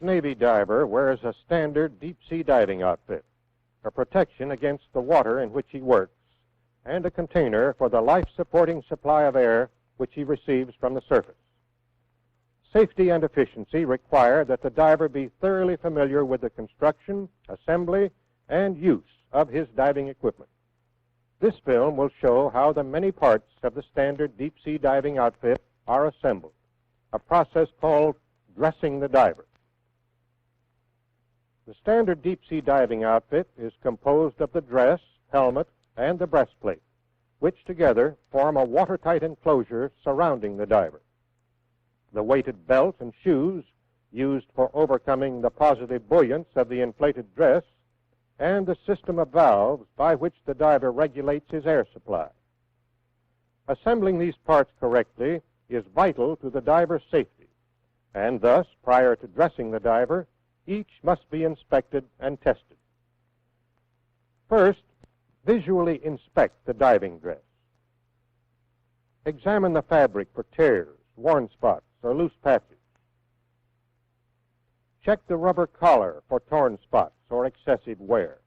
Navy diver wears a standard deep-sea diving outfit, a protection against the water in which he works, and a container for the life-supporting supply of air which he receives from the surface. Safety and efficiency require that the diver be thoroughly familiar with the construction, assembly, and use of his diving equipment. This film will show how the many parts of the standard deep-sea diving outfit are assembled, a process called dressing the diver. The standard deep-sea diving outfit is composed of the dress, helmet, and the breastplate, which together form a watertight enclosure surrounding the diver. The weighted belt and shoes used for overcoming the positive buoyance of the inflated dress, and the system of valves by which the diver regulates his air supply. Assembling these parts correctly is vital to the diver's safety, and thus, prior to dressing the diver, each must be inspected and tested. First, visually inspect the diving dress. Examine the fabric for tears, worn spots, or loose patches. Check the rubber collar for torn spots or excessive wear,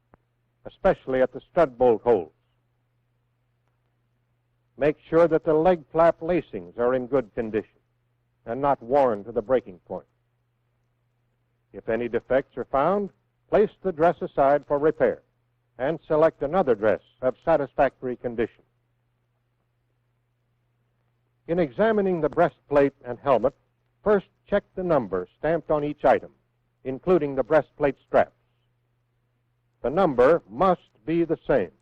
especially at the stud bolt holes. Make sure that the leg flap lacings are in good condition and not worn to the breaking point. If any defects are found, place the dress aside for repair and select another dress of satisfactory condition. In examining the breastplate and helmet, first check the number stamped on each item, including the breastplate straps. The number must be the same.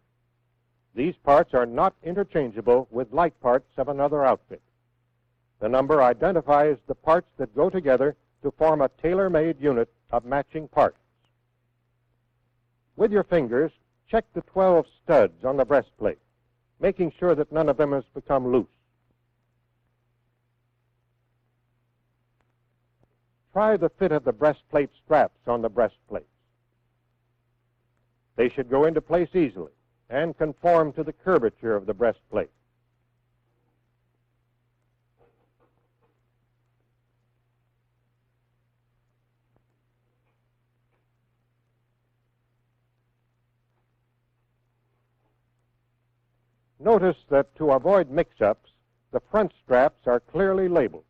These parts are not interchangeable with like parts of another outfit. The number identifies the parts that go together to form a tailor-made unit of matching parts. With your fingers, check the 12 studs on the breastplate, making sure that none of them has become loose. Try the fit of the breastplate straps on the breastplates. They should go into place easily and conform to the curvature of the breastplate. Notice that to avoid mix-ups, the front straps are clearly labeled.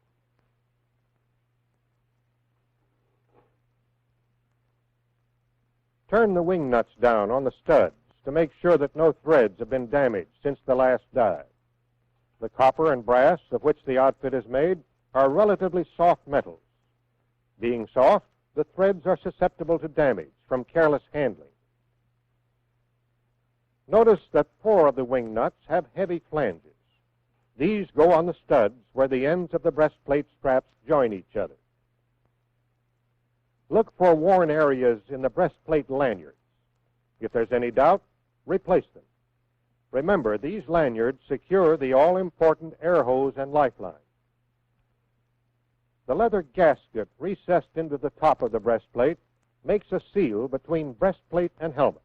Turn the wing nuts down on the studs to make sure that no threads have been damaged since the last dive. The copper and brass of which the outfit is made are relatively soft metals. Being soft, the threads are susceptible to damage from careless handling. Notice that 4 of the wing nuts have heavy flanges. These go on the studs where the ends of the breastplate straps join each other. Look for worn areas in the breastplate lanyards. If there's any doubt, replace them. Remember, these lanyards secure the all-important air hose and lifeline. The leather gasket recessed into the top of the breastplate makes a seal between breastplate and helmet.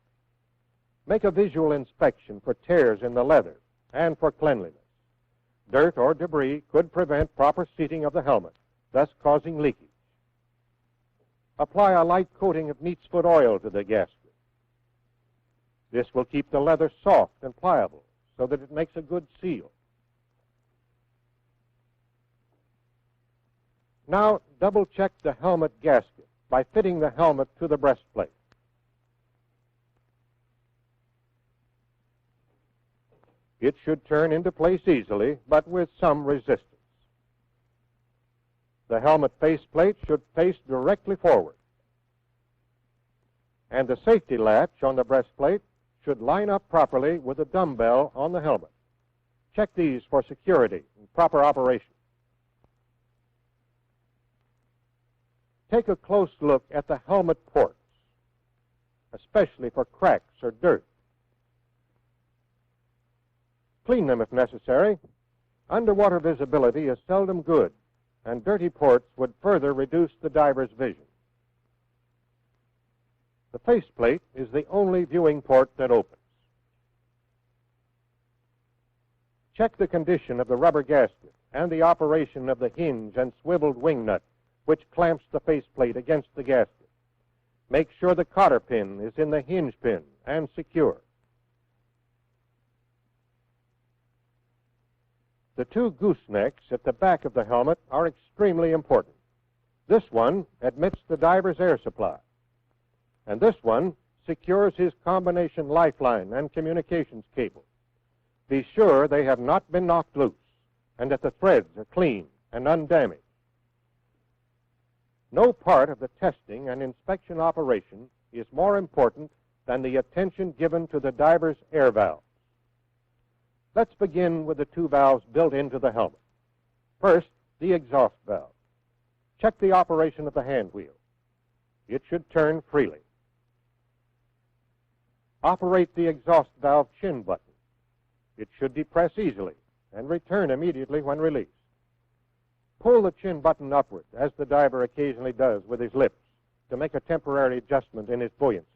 Make a visual inspection for tears in the leather and for cleanliness. Dirt or debris could prevent proper seating of the helmet, thus causing leakage. Apply a light coating of neat's foot oil to the gasket. This will keep the leather soft and pliable so that it makes a good seal. Now, double-check the helmet gasket by fitting the helmet to the breastplate. It should turn into place easily, but with some resistance. The helmet faceplate should face directly forward. And the safety latch on the breastplate should line up properly with the dumbbell on the helmet. Check these for security and proper operation. Take a close look at the helmet ports, especially for cracks or dirt. Clean them if necessary. Underwater visibility is seldom good, and dirty ports would further reduce the diver's vision. The faceplate is the only viewing port that opens. Check the condition of the rubber gasket and the operation of the hinge and swiveled wing nut which clamps the faceplate against the gasket. Make sure the cotter pin is in the hinge pin and secure. The two goosenecks at the back of the helmet are extremely important. This one admits the diver's air supply, and this one secures his combination lifeline and communications cable. Be sure they have not been knocked loose and that the threads are clean and undamaged. No part of the testing and inspection operation is more important than the attention given to the diver's air valves. Let's begin with the two valves built into the helmet. First, the exhaust valve. Check the operation of the hand wheel. It should turn freely. Operate the exhaust valve chin button. It should depress easily and return immediately when released. Pull the chin button upward, as the diver occasionally does with his lips, to make a temporary adjustment in his buoyancy.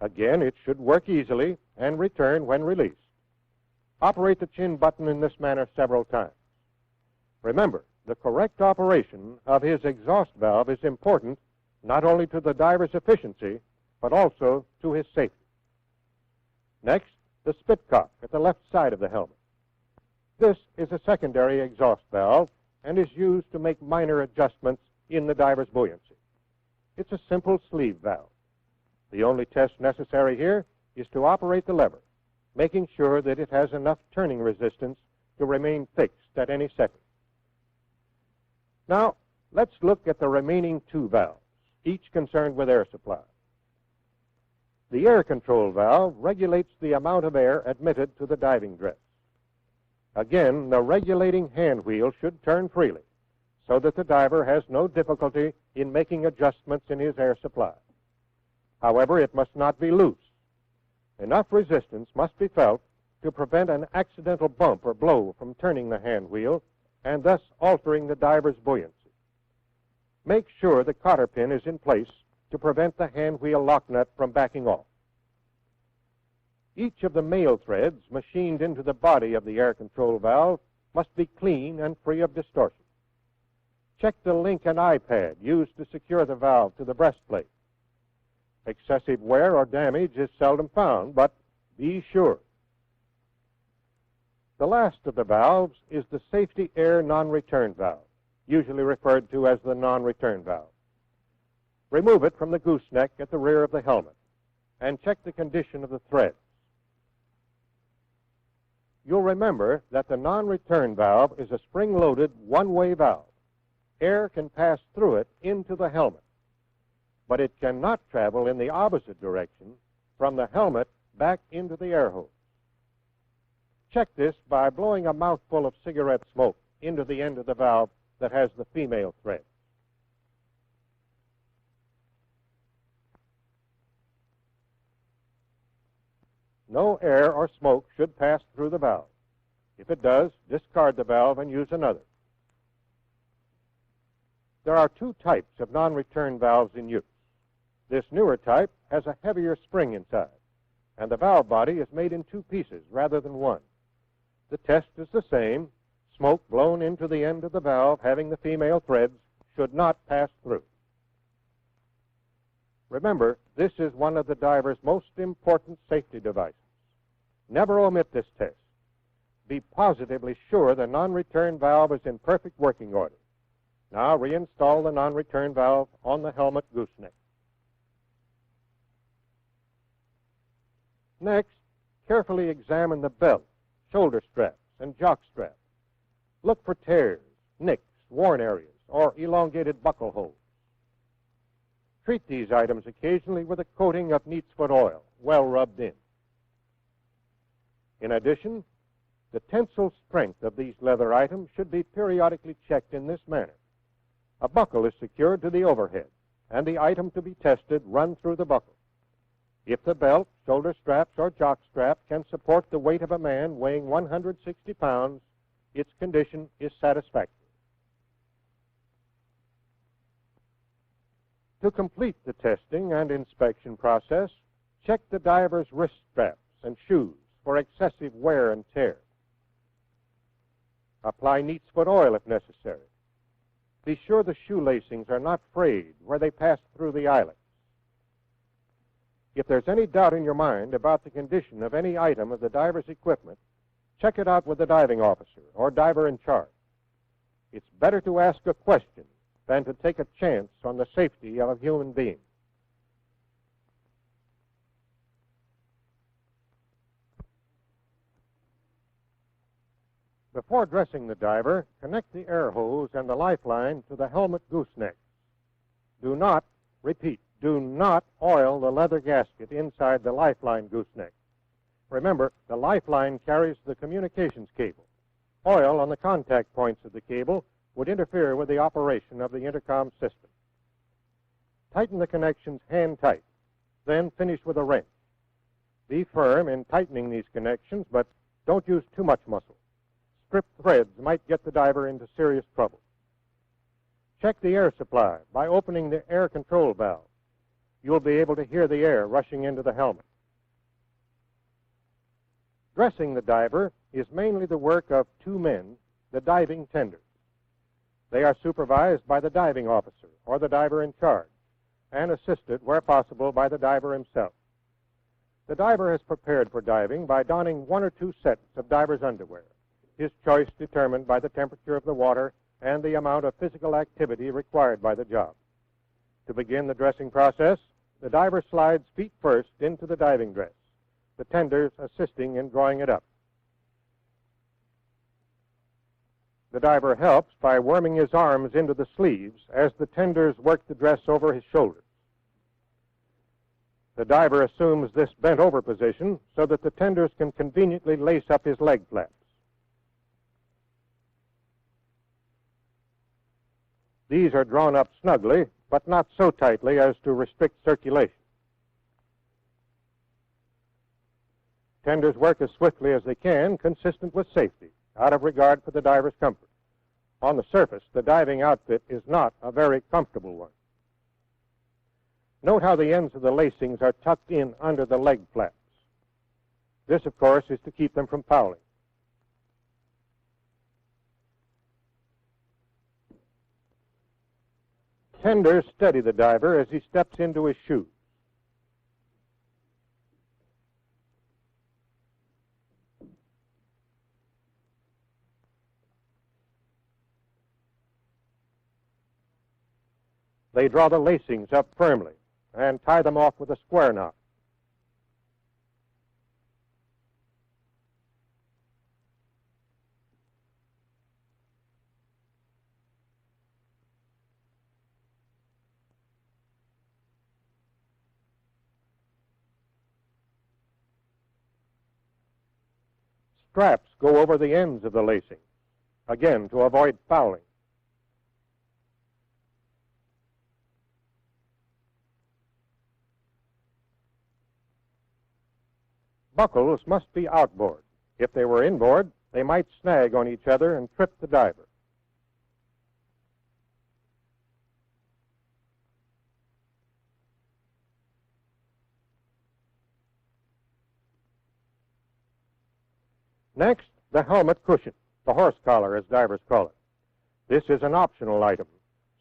Again, it should work easily and return when released. Operate the chin button in this manner several times. Remember, the correct operation of his exhaust valve is important not only to the diver's efficiency, but also to his safety. Next, the spitcock at the left side of the helmet. This is a secondary exhaust valve and is used to make minor adjustments in the diver's buoyancy. It's a simple sleeve valve. The only test necessary here is to operate the lever, making sure that it has enough turning resistance to remain fixed at any second. Now, let's look at the remaining two valves, each concerned with air supply. The air control valve regulates the amount of air admitted to the diving dress. Again, the regulating hand wheel should turn freely so that the diver has no difficulty in making adjustments in his air supply. However, it must not be loose. Enough resistance must be felt to prevent an accidental bump or blow from turning the hand wheel and thus altering the diver's buoyancy. Make sure the cotter pin is in place to prevent the hand wheel lock nut from backing off. Each of the male threads machined into the body of the air control valve must be clean and free of distortion. Check the link and eye pad used to secure the valve to the breastplate. Excessive wear or damage is seldom found, but be sure. The last of the valves is the safety air non-return valve, usually referred to as the non-return valve. Remove it from the gooseneck at the rear of the helmet and check the condition of the threads. You'll remember that the non-return valve is a spring-loaded one-way valve. Air can pass through it into the helmet, but it cannot travel in the opposite direction from the helmet back into the air hose. Check this by blowing a mouthful of cigarette smoke into the end of the valve that has the female thread. No air or smoke should pass through the valve. If it does, discard the valve and use another. There are two types of non-return valves in use. This newer type has a heavier spring inside, and the valve body is made in two pieces rather than one. The test is the same. Smoke blown into the end of the valve having the female threads should not pass through. Remember, this is one of the diver's most important safety devices. Never omit this test. Be positively sure the non-return valve is in perfect working order. Now reinstall the non-return valve on the helmet gooseneck. Next, carefully examine the belt, shoulder straps, and jock strap. Look for tears, nicks, worn areas, or elongated buckle holes. Treat these items occasionally with a coating of neat's foot oil, well rubbed in. In addition, the tensile strength of these leather items should be periodically checked in this manner. A buckle is secured to the overhead, and the item to be tested run through the buckle. If the belt, shoulder straps, or jock strap can support the weight of a man weighing 160 pounds, its condition is satisfactory. To complete the testing and inspection process, check the diver's wrist straps and shoes for excessive wear and tear. Apply neat's foot oil if necessary. Be sure the shoe lacings are not frayed where they pass through the eyelets. If there's any doubt in your mind about the condition of any item of the diver's equipment, check it out with the diving officer or diver in charge. It's better to ask a question than to take a chance on the safety of a human being. Before dressing the diver, connect the air hose and the lifeline to the helmet gooseneck. Do not, repeat, do not oil the leather gasket inside the lifeline gooseneck. Remember, the lifeline carries the communications cable. Oil on the contact points of the cable would interfere with the operation of the intercom system. Tighten the connections hand tight, then finish with a wrench. Be firm in tightening these connections, but don't use too much muscle. Stripped threads might get the diver into serious trouble. Check the air supply by opening the air control valve. You'll be able to hear the air rushing into the helmet. Dressing the diver is mainly the work of two men, the diving tenders. They are supervised by the diving officer or the diver in charge and assisted, where possible, by the diver himself. The diver is prepared for diving by donning one or two sets of diver's underwear, his choice determined by the temperature of the water and the amount of physical activity required by the job. To begin the dressing process, the diver slides feet first into the diving dress, the tenders assisting in drawing it up. The diver helps by worming his arms into the sleeves as the tenders work the dress over his shoulders. The diver assumes this bent-over position so that the tenders can conveniently lace up his leg flaps. These are drawn up snugly, but not so tightly as to restrict circulation. Tenders work as swiftly as they can, consistent with safety, out of regard for the diver's comfort. On the surface, the diving outfit is not a very comfortable one. Note how the ends of the lacings are tucked in under the leg flaps. This, of course, is to keep them from fouling. Tenders steady the diver as he steps into his shoes. They draw the lacings up firmly and tie them off with a square knot. Straps go over the ends of the lacing, again to avoid fouling. Buckles must be outboard. If they were inboard, they might snag on each other and trip the diver. Next, the helmet cushion, the horse collar as divers call it. This is an optional item.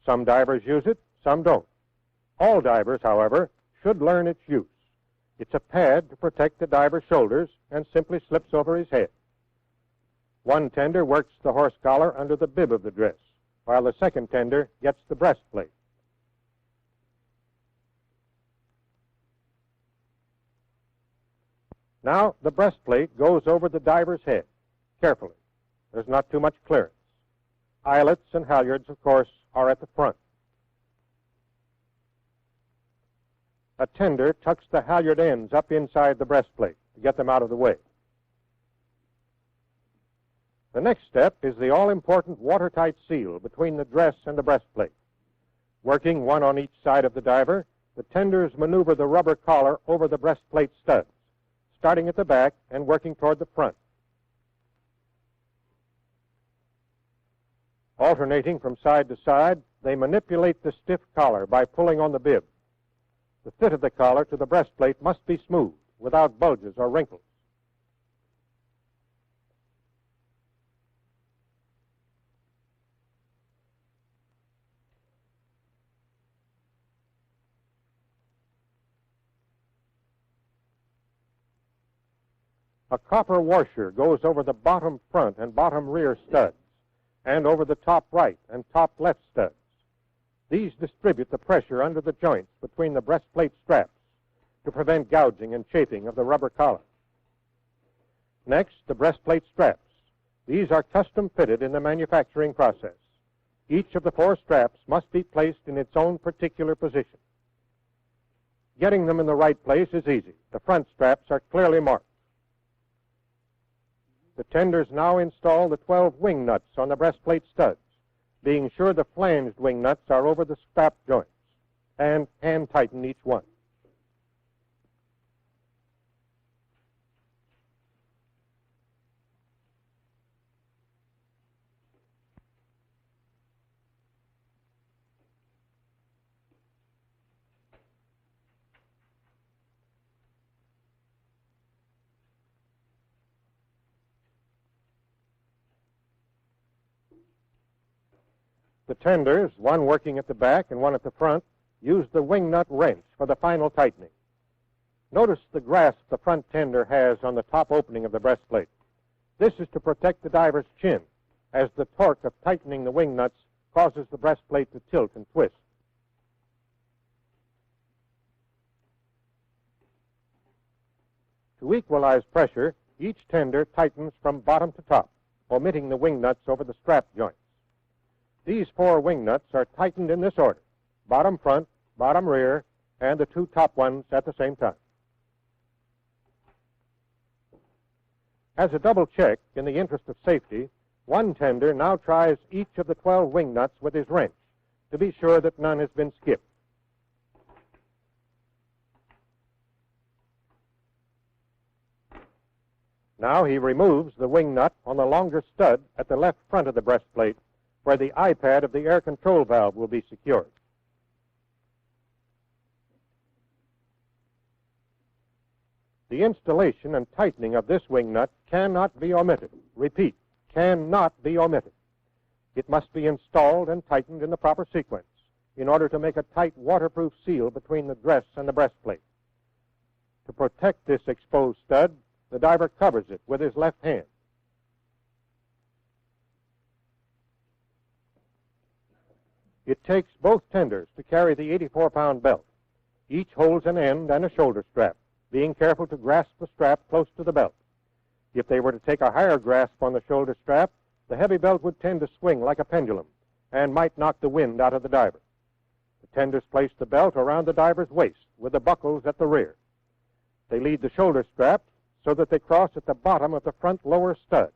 Some divers use it, some don't. All divers, however, should learn its use. It's a pad to protect the diver's shoulders and simply slips over his head. One tender works the horse collar under the bib of the dress, while the second tender gets the breastplate. Now, the breastplate goes over the diver's head, carefully. There's not too much clearance. Eyelets and halyards, of course, are at the front. A tender tucks the halyard ends up inside the breastplate to get them out of the way. The next step is the all-important watertight seal between the dress and the breastplate. Working one on each side of the diver, the tenders maneuver the rubber collar over the breastplate studs, starting at the back and working toward the front. Alternating from side to side, they manipulate the stiff collar by pulling on the bib. The fit of the collar to the breastplate must be smooth, without bulges or wrinkles. A copper washer goes over the bottom front and bottom rear studs and over the top right and top left studs. These distribute the pressure under the joints between the breastplate straps to prevent gouging and chafing of the rubber collar. Next, the breastplate straps. These are custom fitted in the manufacturing process. Each of the 4 straps must be placed in its own particular position. Getting them in the right place is easy. The front straps are clearly marked. The tenders now install the 12 wing nuts on the breastplate studs, being sure the flanged wing nuts are over the strap joints, and hand tighten each one. The tenders, one working at the back and one at the front, use the wing nut wrench for the final tightening. Notice the grasp the front tender has on the top opening of the breastplate. This is to protect the diver's chin, as the torque of tightening the wing nuts causes the breastplate to tilt and twist. To equalize pressure, each tender tightens from bottom to top, omitting the wing nuts over the strap joints. These 4 wing nuts are tightened in this order: bottom front, bottom rear, and the 2 top ones at the same time. As a double check, in the interest of safety, one tender now tries each of the 12 wing nuts with his wrench to be sure that none has been skipped. Now he removes the wing nut on the longer stud at the left front of the breastplate, where the eye-pad of the air control valve will be secured. The installation and tightening of this wing nut cannot be omitted. Repeat, cannot be omitted. It must be installed and tightened in the proper sequence in order to make a tight waterproof seal between the dress and the breastplate. To protect this exposed stud, the diver covers it with his left hand. It takes both tenders to carry the 84-pound belt. Each holds an end and a shoulder strap, being careful to grasp the strap close to the belt. If they were to take a higher grasp on the shoulder strap, the heavy belt would tend to swing like a pendulum and might knock the wind out of the diver. The tenders place the belt around the diver's waist with the buckles at the rear. They lead the shoulder straps so that they cross at the bottom of the front lower stud,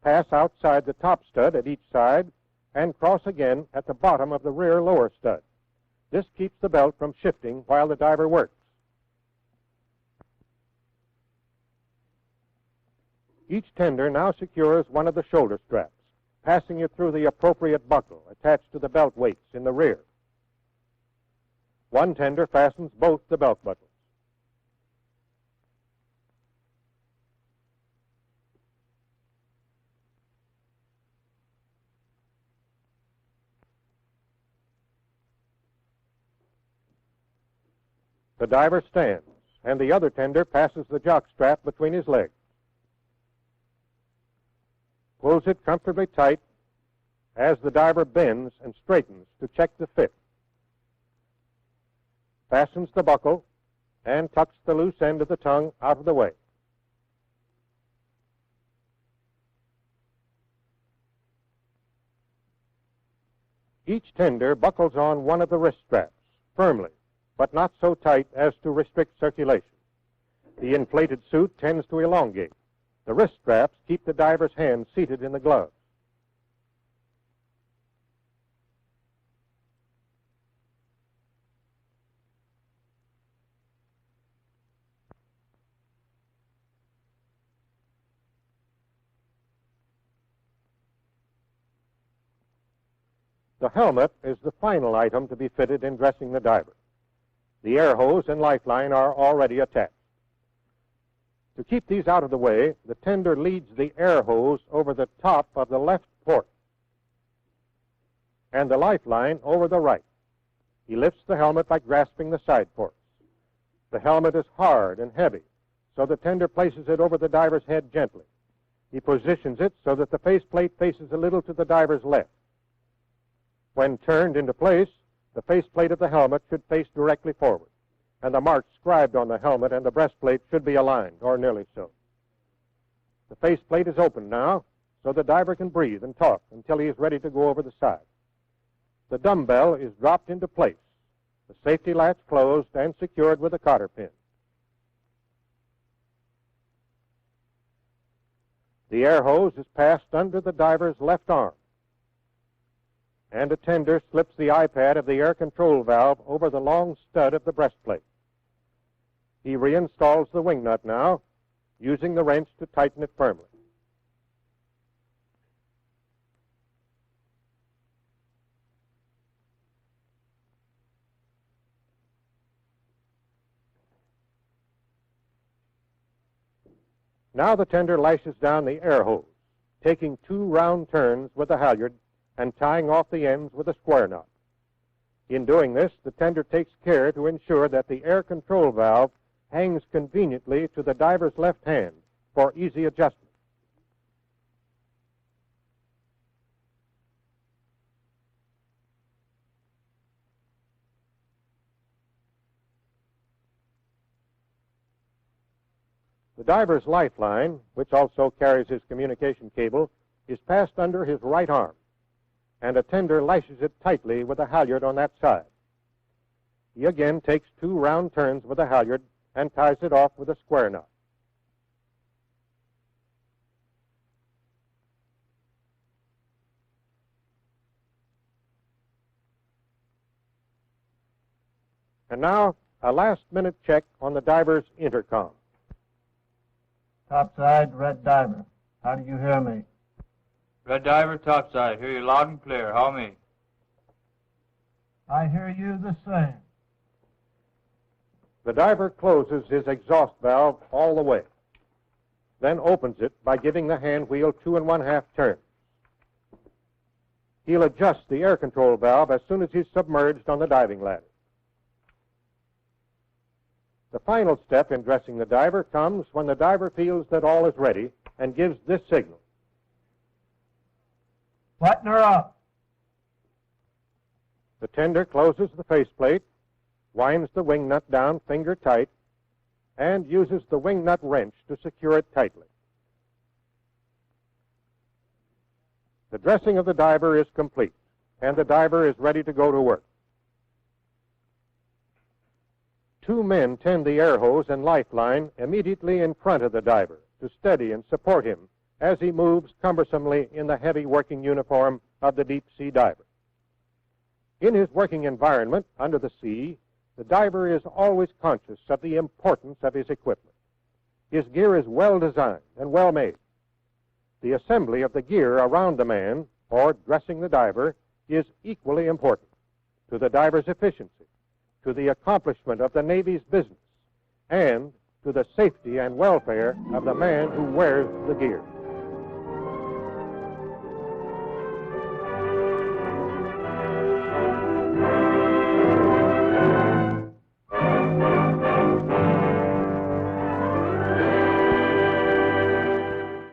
pass outside the top stud at each side, and cross again at the bottom of the rear lower stud. This keeps the belt from shifting while the diver works. Each tender now secures one of the shoulder straps, passing it through the appropriate buckle attached to the belt weights in the rear. One tender fastens both the belt buckles. The diver stands, and the other tender passes the jock strap between his legs. Pulls it comfortably tight as the diver bends and straightens to check the fit. Fastens the buckle and tucks the loose end of the tongue out of the way. Each tender buckles on one of the wrist straps firmly, but not so tight as to restrict circulation. The inflated suit tends to elongate. The wrist straps keep the diver's hand seated in the gloves. The helmet is the final item to be fitted in dressing the diver. The air hose and lifeline are already attached. To keep these out of the way, the tender leads the air hose over the top of the left port and the lifeline over the right. He lifts the helmet by grasping the side ports. The helmet is hard and heavy, so the tender places it over the diver's head gently. He positions it so that the faceplate faces a little to the diver's left. When turned into place, the faceplate of the helmet should face directly forward, and the marks scribed on the helmet and the breastplate should be aligned, or nearly so. The faceplate is open now, so the diver can breathe and talk until he is ready to go over the side. The dumbbell is dropped into place, the safety latch closed and secured with a cotter pin. The air hose is passed under the diver's left arm, and a tender slips the iPad of the air control valve over the long stud of the breastplate. He reinstalls the wing nut now, using the wrench to tighten it firmly. Now the tender lashes down the air hose, taking 2 round turns with the halyard and tying off the ends with a square knot. In doing this, the tender takes care to ensure that the air control valve hangs conveniently to the diver's left hand for easy adjustment. The diver's lifeline, which also carries his communication cable, is passed under his right arm, and a tender lashes it tightly with a halyard on that side. He again takes 2 round turns with a halyard and ties it off with a square knot. And now, a last-minute check on the diver's intercom. Topside, Red Diver. How do you hear me? Red Diver, topside. Hear you loud and clear. How me? I hear you the same. The diver closes his exhaust valve all the way, then opens it by giving the hand wheel 2 1/2 turns. He'll adjust the air control valve as soon as he's submerged on the diving ladder. The final step in dressing the diver comes when the diver feels that all is ready and gives this signal. Button her up. The tender closes the faceplate, winds the wing nut down finger tight, and uses the wing nut wrench to secure it tightly. The dressing of the diver is complete, and the diver is ready to go to work. 2 men tend the air hose and lifeline immediately in front of the diver to steady and support him as he moves cumbersomely in the heavy working uniform of the deep-sea diver. In his working environment under the sea, the diver is always conscious of the importance of his equipment. His gear is well designed and well made. The assembly of the gear around the man, or dressing the diver, is equally important to the diver's efficiency, to the accomplishment of the Navy's business, and to the safety and welfare of the man who wears the gear.